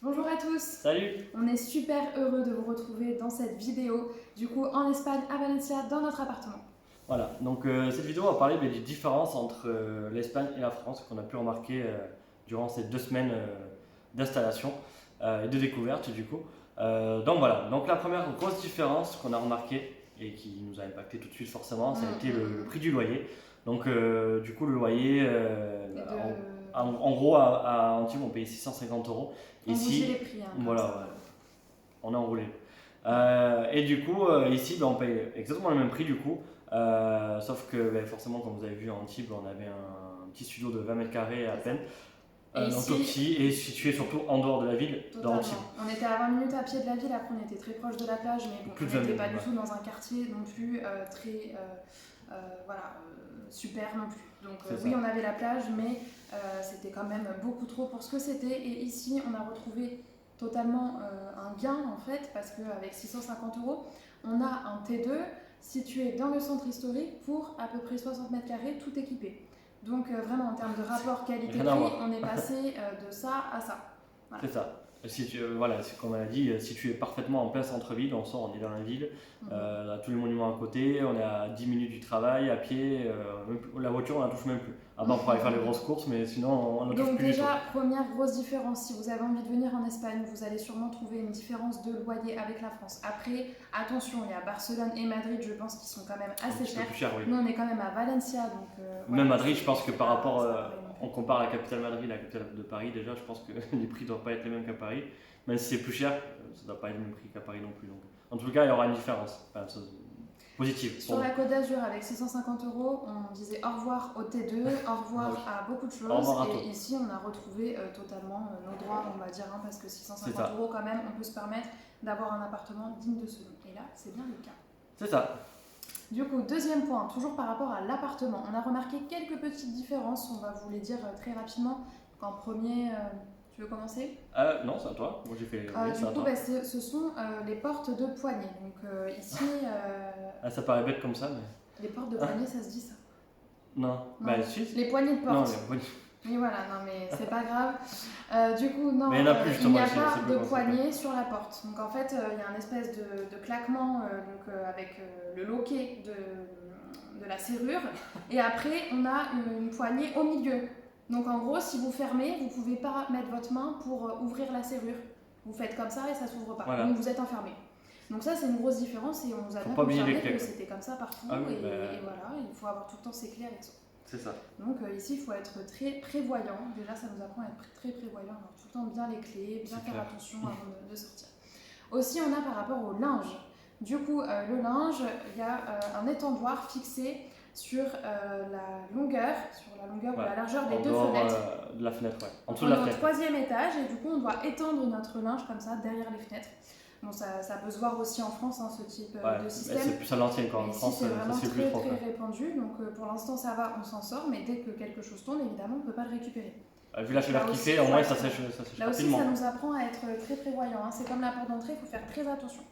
Bonjour à tous. Salut! On est super heureux de vous retrouver dans cette vidéo, du coup en Espagne, à Valencia, dans notre appartement. Voilà, donc cette vidéo va parler des différences entre l'Espagne et la France qu'on a pu remarquer durant ces 2 semaines d'installation et de découverte du coup. Donc voilà, donc la première grosse différence qu'on a remarqué et qui nous a impacté tout de suite forcément, ça a été le prix du loyer. Donc du coup le loyer, Et en gros à Antibes on payait 650 €. on vous dit Ici, les prix, comme voilà, ça. ouais, on a enroulé. Et du coup, ici, on paye exactement le même prix du coup. Sauf que forcément, comme vous avez vu à Antibes, on avait un petit studio de 20 mètres carrés à peine. Et Donc tout petit et situé surtout en dehors de la ville d'Antibes. On était à 20 minutes à pied de la ville, après on était très proche de la plage, mais bon, Plus de on 20 n'était minutes, pas du ouais. tout dans un quartier non plus très super non plus. Donc C'est oui, ça. on avait la plage, mais c'était quand même beaucoup trop pour ce que c'était. Et ici, on a retrouvé totalement un gain en fait, parce qu'avec 650 €, on a un T2 situé dans le centre historique pour à peu près 60 mètres carrés, tout équipé. Donc vraiment en termes de rapport Rien à qualité-prix, voir. on est passé de ça à ça. Voilà. C'est ça. Voilà, c'est comme on a dit, situé parfaitement en plein centre-ville, on sort, on est dans la ville, on a tous les monuments à côté, on est à 10 minutes du travail, à pied, la voiture on la touche même plus. Après on pourra aller faire les grosses courses, mais sinon on ne touche Donc plus du tout. déjà, première grosse différence, si vous avez envie de venir en Espagne, vous allez sûrement trouver une différence de loyer avec la France. Après, attention, il y a Barcelone et Madrid, je pense, qui sont quand même Un assez petit peu chers. plus cher, oui. Nous, on est quand même à Valencia, donc... Même voilà, Madrid, je pense que par pas- rapport, c'est pas pareil non plus. on compare la capitale Madrid, la capitale de Paris, déjà, je pense que les prix ne doivent pas être les mêmes qu'à Paris. Même si c'est plus cher, ça ne doit pas être le même prix qu'à Paris non plus. Donc, en tout cas, il y aura une différence positive. Sur la Côte d'Azur, avec 650 €, on disait au revoir au T2, au revoir à beaucoup de choses. Au revoir à Et tout. ici, on a retrouvé totalement nos droits, on va dire, hein, parce que 650 C'est ça. € quand même, on peut se permettre d'avoir un appartement digne de ce nom. Et là, c'est bien le cas. C'est ça. Du coup, deuxième point, toujours par rapport à l'appartement, on a remarqué quelques petites différences, on va vous les dire très rapidement. En premier, tu veux commencer? Non, c'est à toi. Moi, j'ai fait. Oui, Du c'est à coup, toi. ce sont les portes de poignée. Donc ici, Ah, ça paraît bête comme ça, mais. les portes de poignée, ça se dit ça? Non. Non. Bah, si. Les poignées de Non, porte. mais. Oui, voilà, non, mais c'est pas grave. Du coup, non, Mais il y en a plus, il justement, n'y a ici, pas c'est plus de conséquent. poignée sur la porte. Donc en fait, il y a un espèce de claquement avec le loquet de la serrure. Et après, on a une poignée au milieu. Donc en gros, si vous fermez, vous pouvez pas mettre votre main pour ouvrir la serrure. Vous faites comme ça et ça s'ouvre pas. Voilà. Donc vous êtes enfermé. Donc ça, c'est une grosse différence et on nous a Faut bien pas oublier les confirmé clés, que quoi. c'était comme ça partout. Ah oui, et bah. voilà, il faut avoir tout le temps ses clés avec soi. C'est ça. Donc ici, il faut être très prévoyant. Déjà, ça nous apprend à être très prévoyant, avoir tout le temps bien les clés, bien C'est faire clair. attention avant de sortir. Aussi, on a par rapport au linge. Du coup, le linge, il y a un étendoir fixé sur la longueur ou la largeur des En deux dehors fenêtres. de la fenêtre, ouais. En dessous On de est la au fenêtre. 3e étage et du coup, on doit étendre notre linge comme ça derrière les fenêtres. Bon, ça peut se voir aussi en France, hein, ce type Ouais, de mais système. c'est plus à l'ancienne quand en Et ici, France, c'est ça vraiment c'est plus très trop. très répandu. Donc pour l'instant, ça va, on s'en sort, mais dès que quelque chose tombe, évidemment, on ne peut pas le récupérer. Vu la chaleur Là qu'il aussi, fait, au moins ouais, ça sèche Là aussi, rapidement. ça nous apprend à être très prévoyant, hein. C'est comme la porte d'entrée, il faut faire très attention.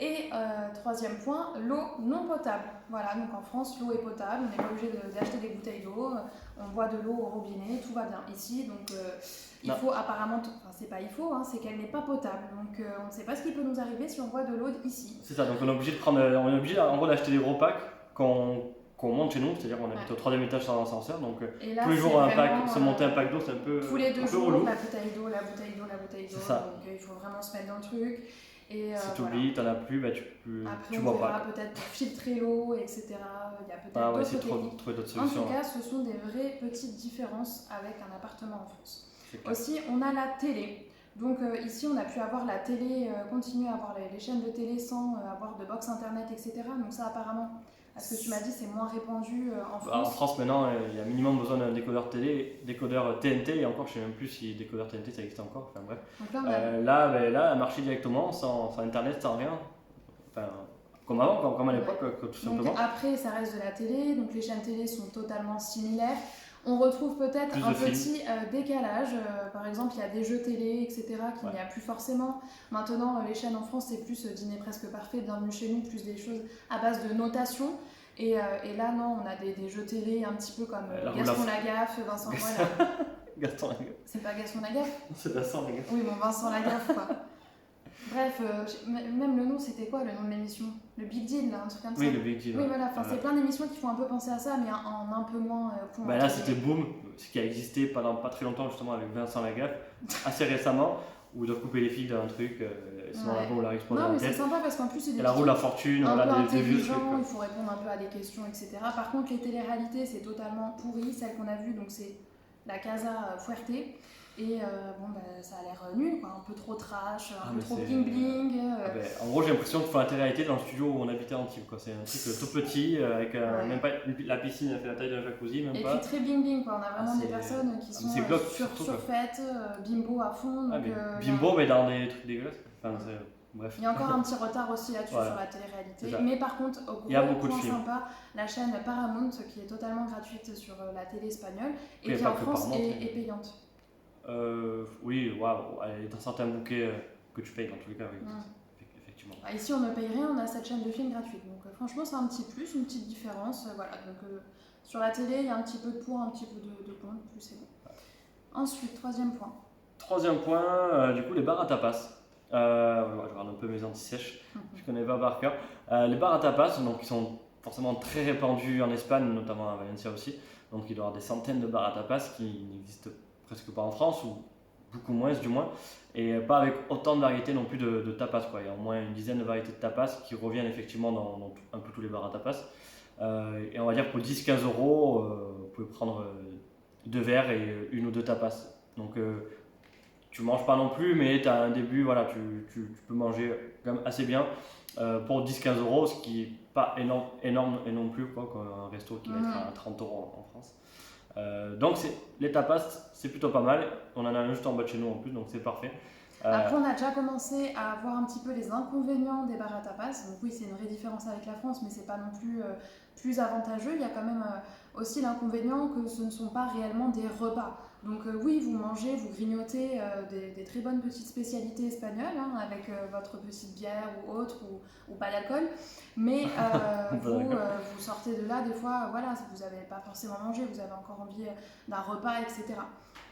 Et troisième point, l'eau non potable. Voilà, donc en France, l'eau est potable, on n'est pas obligé d'acheter des bouteilles d'eau, on boit de l'eau au robinet, tout va bien. Ici, donc il Non. faut apparemment, enfin c'est pas il faut, hein, c'est qu'elle n'est pas potable. Donc on ne sait pas ce qui peut nous arriver si on boit de l'eau ici. C'est ça, donc on est obligé de prendre, on est obligé en gros d'acheter des gros packs qu'on monte chez nous, c'est-à-dire qu'on habite au 3e étage sans ascenseur, donc Et là, tous les c'est jours un vraiment, pack, se monter un pack d'eau c'est un peu tous les 2 un peu jours, relou. la bouteille d'eau, la bouteille d'eau, la bouteille d'eau. C'est ça. Donc il faut vraiment se mettre dans le truc. Et, Si tu voilà. oublies, t'en as plus, bah Après, tu on bois verra pas. peut-être pour filtrer l'eau, etc. Il y a peut-être Ah ouais, d'autres c'est trop techniques. trouver d'autres En solutions. tout cas, ce sont des vraies petites différences avec un appartement en France. C'est clair. Aussi, on a la télé. Donc ici, on a pu avoir la télé, continuer à avoir les chaînes de télé sans avoir de box internet, etc. Donc ça, apparemment, à ce que tu m'as dit, c'est moins répandu en En France. France maintenant, il y a minimum besoin d'un décodeur télé, décodeur TNT, et encore je sais même plus si décodeur TNT ça existe encore, enfin bref. Donc là, on a Là, elle marchait directement, sans internet, sans rien. Enfin, comme avant, comme à l'époque, tout Donc simplement. après, ça reste de la télé, donc les chaînes télé sont totalement similaires. On retrouve peut-être Plus un de films. petit décalage. Par exemple, il y a des jeux télé, etc., qu'il Ouais. n'y a plus forcément. Maintenant, les chaînes en France, c'est plus Dîner presque parfait, Bienvenue chez nous, plus des choses à base de notation. Et là, non, on a des jeux télé un petit peu comme La Gaston roue Lagaffe, Vincent Moll. Gaston Lagaffe. C'est pas Gaston Lagaffe? C'est Vincent Lagaffe. Oui, bon, Vincent Lagaffe, quoi. Bref, même le nom, c'était quoi le nom de l'émission? Le Big Deal, là, un truc comme ça. Oui, le Big Deal. Oui, voilà, enfin, c'est plein d'émissions qui font un peu penser à ça, mais en un peu moins con. Bah là, c'était Boom, ce qui a existé pendant pas très longtemps, justement, avec Vincent Lagaffe, assez récemment, où ils doivent couper les fils d'un truc, sinon la bombe leur explose Non, dans mais la c'est tête. sympa parce qu'en plus, c'est des Et la roue de la fortune, un voilà, peu des vieux trucs. intelligents, il faut répondre un peu à des questions, etc. Par contre, les téléréalités, c'est totalement pourri, celle qu'on a vue, donc c'est la Casa Fuerte. Et bon, bah, ça a l'air nul, quoi, un peu trop trash, un peu trop bling bling. En gros, j'ai l'impression qu'il faut la télé-réalité dans le studio où on habitait à Antibes, quoi. C'est un truc tout petit, avec même pas la piscine, elle fait la taille d'un jacuzzi, même et pas. puis très bling bling, quoi. On a vraiment des personnes qui sont surfaites, bimbo à fond. Donc, bimbo, mais dans des trucs dégueulasses. Enfin, bref. Il y a encore un petit retard aussi là-dessus sur la télé-réalité. Mais par contre, au il y a beaucoup point de films. sympa, la chaîne Paramount qui est totalement gratuite sur la télé espagnole et Oui, qui en France est payante. Oui, waouh, dans certains bouquets que tu payes dans tous les cas, oui, effectivement. Ici, on ne paye rien, on a cette chaîne de films gratuite. Donc franchement, c'est un petit plus, une petite différence. Voilà, donc sur la télé, il y a un petit peu de pour, un petit peu de contre, plus c'est bon. Ensuite, troisième point. Troisième point, du coup, les bars à tapas. Je regarde un peu mes anti-sèches, je connais pas par cœur. Les bars à tapas, donc, ils sont forcément très répandus en Espagne, notamment à Valencia aussi. Donc il doit y avoir des centaines de bars à tapas qui n'existent presque pas en France, ou beaucoup moins du moins, et pas avec autant de variétés non plus de tapas, quoi. Il y a au moins une dizaine de variétés de tapas qui reviennent effectivement dans un peu tous les bars à tapas. Et on va dire pour 10-15 euros, vous pouvez prendre 2 verres et une ou deux tapas. Donc tu manges pas non plus, mais tu as un début, voilà, tu peux manger quand même assez bien pour 10-15 euros, ce qui n'est pas énorme et non plus quoi, comme un resto qui va être à 30 euros en France. Donc les tapas, c'est plutôt pas mal. On en a un juste en bas de chez nous en plus, donc c'est parfait. Après, on a déjà commencé à voir un petit peu les inconvénients des bars à tapas. Donc oui, c'est une vraie différence avec la France, mais c'est pas non plus avantageux. Il y a quand même aussi l'inconvénient que ce ne sont pas réellement des repas. Donc oui, vous mangez, vous grignotez des très bonnes petites spécialités espagnoles, hein, avec votre petite bière ou autre, ou pas d'alcool. Mais vous sortez de là, des fois, voilà, vous n'avez pas forcément mangé, vous avez encore envie d'un repas, etc.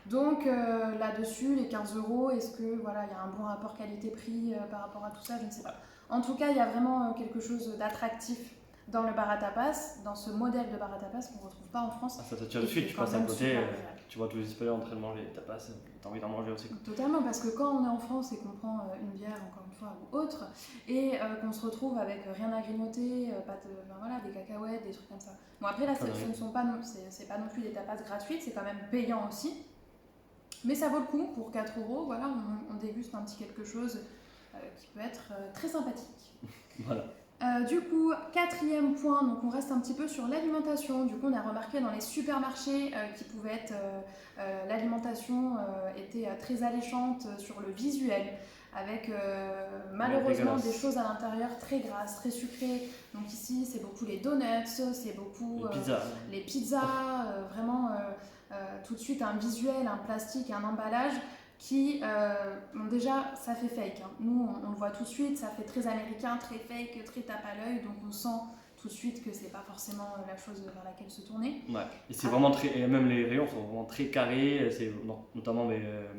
Donc là-dessus, les 15 euros, est-ce que voilà, il y a un bon rapport qualité-prix par rapport à tout ça? Je ne sais pas. En tout cas, il y a vraiment quelque chose d'attractif dans le bar à tapas, dans ce modèle de bar à tapas qu'on ne retrouve pas en France. Ça t'attire de suite, tu passes à côté, tu vois tous les Espagnols en train de manger les tapas, t'as envie d'en manger aussi. Totalement, parce que quand on est en France et qu'on prend une bière, encore une fois, ou autre, et qu'on se retrouve avec rien à grignoter, voilà, des cacahuètes, des trucs comme ça. Bon, après là, ce ne sont pas c'est pas non plus des tapas gratuites, c'est quand même payant aussi. Mais ça vaut le coup, pour 4 euros, voilà, on déguste un petit quelque chose qui peut être très sympathique. Voilà. Du coup, quatrième point, donc on reste un petit peu sur l'alimentation. Du coup, on a remarqué dans les supermarchés qui pouvaient être l'alimentation était très alléchante sur le visuel, avec malheureusement des choses à l'intérieur très grasses, très sucrées. Donc ici, c'est beaucoup les donuts, c'est beaucoup les pizzas, vraiment tout de suite un visuel, un plastique, un emballage qui, bon déjà, ça fait fake. Hein. Nous, on le voit tout de suite, ça fait très américain, très fake, très tape à l'œil, donc on sent tout de suite que c'est pas forcément la chose vers laquelle se tourner. Ouais, et c'est vraiment très, et même les rayons sont vraiment très carrés, notamment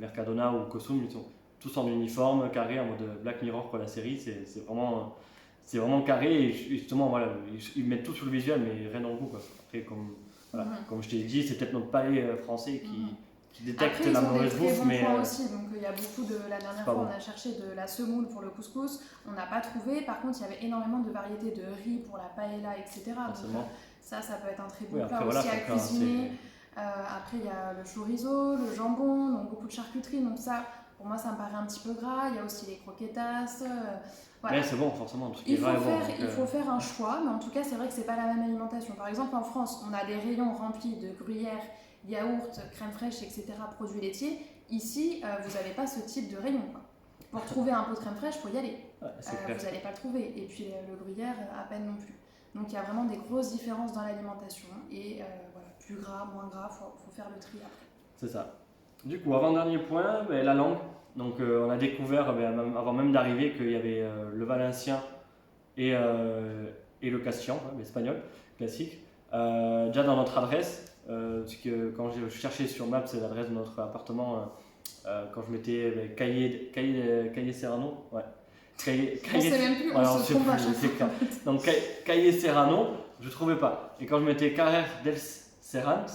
Mercadona ou Cosum, ils sont tous en uniforme, carré, en mode Black Mirror pour la série, c'est vraiment carré, et justement, voilà, ils mettent tout sur le visuel, mais rien dans le goût, quoi. Après, comme je t'ai dit, c'est peut-être notre palais français qui détecte la mauvaise bouffe, mais aussi, donc il y a beaucoup la dernière fois on a cherché de la semoule pour le couscous, on n'a pas trouvé. Par contre, il y avait énormément de variétés de riz pour la paella, etc. Donc ça peut être un très bon plat aussi à cuisiner. Après, il y a le chorizo, le jambon, donc beaucoup de charcuterie. Donc ça, pour moi, ça me paraît un petit peu gras. Il y a aussi les croquetas. Voilà. Mais c'est bon, forcément. Tout ce qui il faut faire un choix, mais en tout cas, c'est vrai que c'est pas la même alimentation. Par exemple, en France, on a des rayons remplis de gruyère, yaourt, crème fraîche, etc., produits laitiers. Ici, vous n'avez pas ce type de rayon, quoi. Pour trouver un pot de crème fraîche, il faut y aller. Ouais, vous n'allez pas le trouver. Et puis le gruyère, à peine non plus. Donc il y a vraiment des grosses différences dans l'alimentation. Et voilà, plus gras, moins gras, il faut faire le tri après. C'est ça. Du coup, avant-dernier point, la langue. Donc on a découvert, avant même d'arriver, qu'il y avait le valencien et le castillan, l'espagnol classique. Déjà dans notre adresse, parce que quand je cherchais sur Maps l'adresse de notre appartement, quand je mettais Calle Serrano, ouais. On sait même plus, on voilà, se trompe à chaque c'est fois. donc Calle Serrano, je trouvais pas. Et quand je mettais Carrer del Serrans,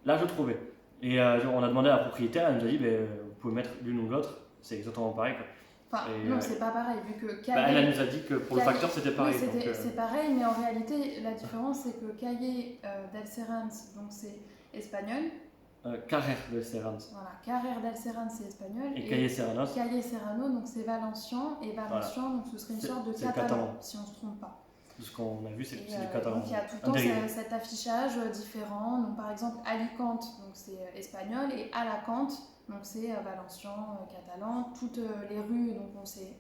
là je trouvais. Et on a demandé à la propriétaire, elle nous a dit vous pouvez mettre l'une ou l'autre, c'est exactement pareil quoi. Enfin, Et, non, c'est pas pareil, vu que elle nous a dit que pour le Calle- facteur c'était pareil. Oui, donc, c'est pareil, mais en réalité, la différence, c'est que Calle del Serrans, donc c'est espagnol. Carrer del Serrans. Voilà, Carrer del Serrans, c'est espagnol. Et Calle Serranos. Calle Serrano, donc c'est valencien. Et valencien, voilà. Donc ce serait une sorte de catalan, si on ne se trompe pas. De ce qu'on a vu, c'est du catalan. Donc il y a tout le temps cet affichage différent. Donc par exemple, Alicante, donc c'est espagnol, et Alacant, donc c'est valencien, catalan. Toutes les rues, donc on sait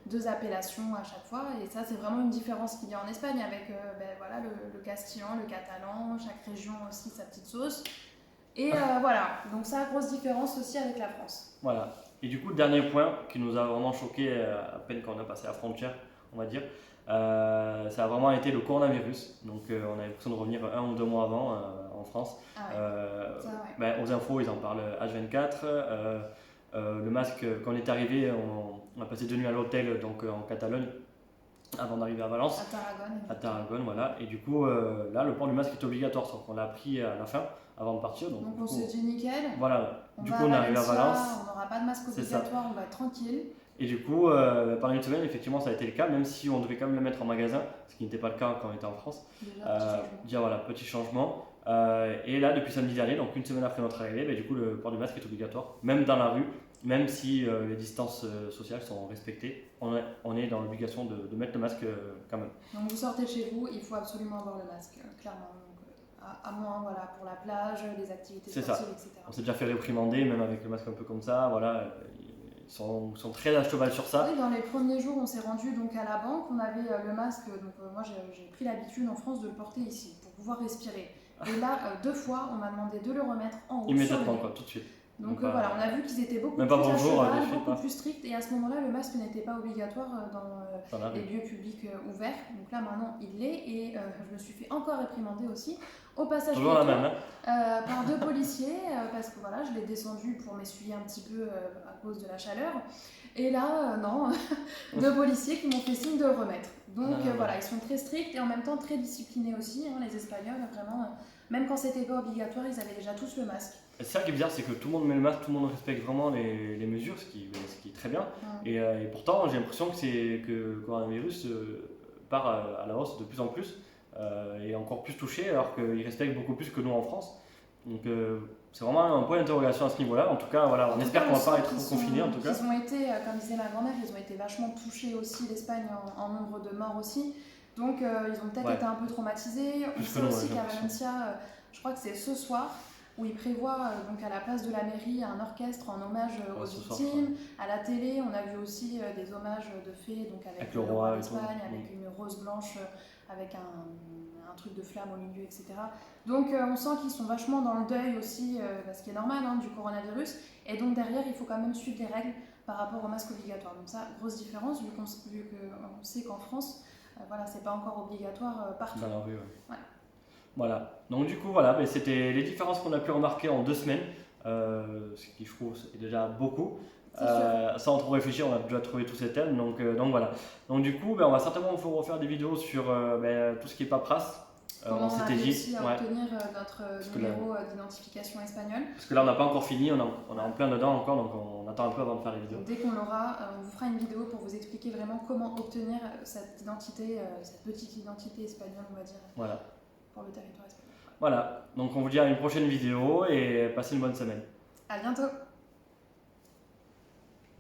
deux appellations à chaque fois. Et ça, c'est vraiment une différence qu'il y a en Espagne avec voilà, le castillan, le catalan, chaque région aussi sa petite sauce. Et voilà, donc ça, grosse différence aussi avec la France. Voilà. Et du coup, dernier point qui nous a vraiment choqué à peine quand on a passé la frontière, on va dire, ça a vraiment été le coronavirus. Donc on avait l'impression de revenir 1 ou 2 mois avant en France. Ah ouais. Ça, ouais. Aux infos, ils en parlent H24. Le masque, quand on est arrivé, on a passé 2 nuits à l'hôtel donc en Catalogne avant d'arriver à Valence. À Tarragone, voilà. Et du coup, là, le port du masque est obligatoire, sauf qu'on l'a appris à la fin avant de partir. Donc on s'est dit nickel. Voilà. Du coup, on est arrivé à Valence. On n'aura pas de masque obligatoire, on va être tranquille. Et du coup, pendant une semaine, effectivement, ça a été le cas, même si on devait quand même le mettre en magasin, ce qui n'était pas le cas quand on était en France. Déjà, voilà, petit changement. Et là, depuis samedi dernier, donc une semaine après notre arrivée, du coup, le port du masque est obligatoire, même dans la rue, même si les distances sociales sont respectées, on est dans l'obligation de mettre le masque quand même. Donc vous sortez de chez vous, il faut absolument avoir le masque, clairement. À moins voilà, pour la plage, les activités sportives, etc. On s'est déjà fait réprimander, même avec le masque un peu comme ça, voilà. Ils sont très à cheval sur ça. Oui, dans les premiers jours, on s'est rendu donc à la banque, on avait le masque, donc moi j'ai pris l'habitude en France de le porter ici pour pouvoir respirer. Et là, 2 fois, on m'a demandé de le remettre en haut. Immédiatement, quoi, tout de suite. Donc voilà, on a vu qu'ils étaient beaucoup plus à cheval, beaucoup plus stricts, et à ce moment-là, le masque n'était pas obligatoire dans les lieux publics ouverts. Donc là, maintenant, il l'est, et je me suis fait encore réprimander aussi au passage par 2 policiers, parce que voilà, je l'ai descendu pour m'essuyer un petit peu à cause de la chaleur. Et là, non, 2 policiers qui m'ont fait signe de le remettre. Donc voilà, ils sont très stricts et en même temps très disciplinés aussi, hein, les Espagnols, vraiment. Même quand c'était pas obligatoire, ils avaient déjà tous le masque. C'est ça qui est bizarre, c'est que tout le monde met le masque, tout le monde respecte vraiment les mesures, ce qui est très bien. Et pourtant, j'ai l'impression que le coronavirus part à la hausse de plus en plus et encore plus touché, alors qu'ils respectent beaucoup plus que nous en France. Donc c'est vraiment un point d'interrogation à ce niveau-là. En tout cas, voilà, on espère qu'on va pas être confinés en tout cas. Ils ont été, comme disait ma grand-mère, ils ont été vachement touchés aussi, l'Espagne en nombre de morts aussi. Donc ils ont peut-être été un peu traumatisés. On sait aussi qu'à Valencia, je crois que c'est ce soir, où ils prévoient donc à la place de la mairie un orchestre en hommage aux victimes. À la télé, on a vu aussi des hommages de faits, donc avec le roi d'Espagne, avec une rose blanche, avec un truc de flamme au milieu, etc. Donc on sent qu'ils sont vachement dans le deuil aussi, ce qui est normal du coronavirus. Et donc derrière, il faut quand même suivre les règles par rapport au masque obligatoire. Donc ça, grosse différence, vu qu'on sait qu'en France, voilà, c'est pas encore obligatoire partout. Dans la rue, ouais. Voilà, donc du coup voilà, c'était les différences qu'on a pu remarquer en 2 semaines, ce qui je trouve est déjà beaucoup. Sans trop réfléchir, on a déjà trouvé tous ces thèmes, donc voilà. Donc du coup, on va certainement vous refaire des vidéos sur tout ce qui est paperasse. Comment on a réussi à obtenir notre numéro d'identification espagnole. Parce que là, on n'a pas encore fini, on est en plein dedans encore, donc on attend un peu avant de faire les vidéos. Dès qu'on l'aura, on vous fera une vidéo pour vous expliquer vraiment comment obtenir cette identité, cette petite identité espagnole, on va dire. Voilà. Pour le territoire espagnol. Voilà, donc on vous dit à une prochaine vidéo et passez une bonne semaine. À bientôt.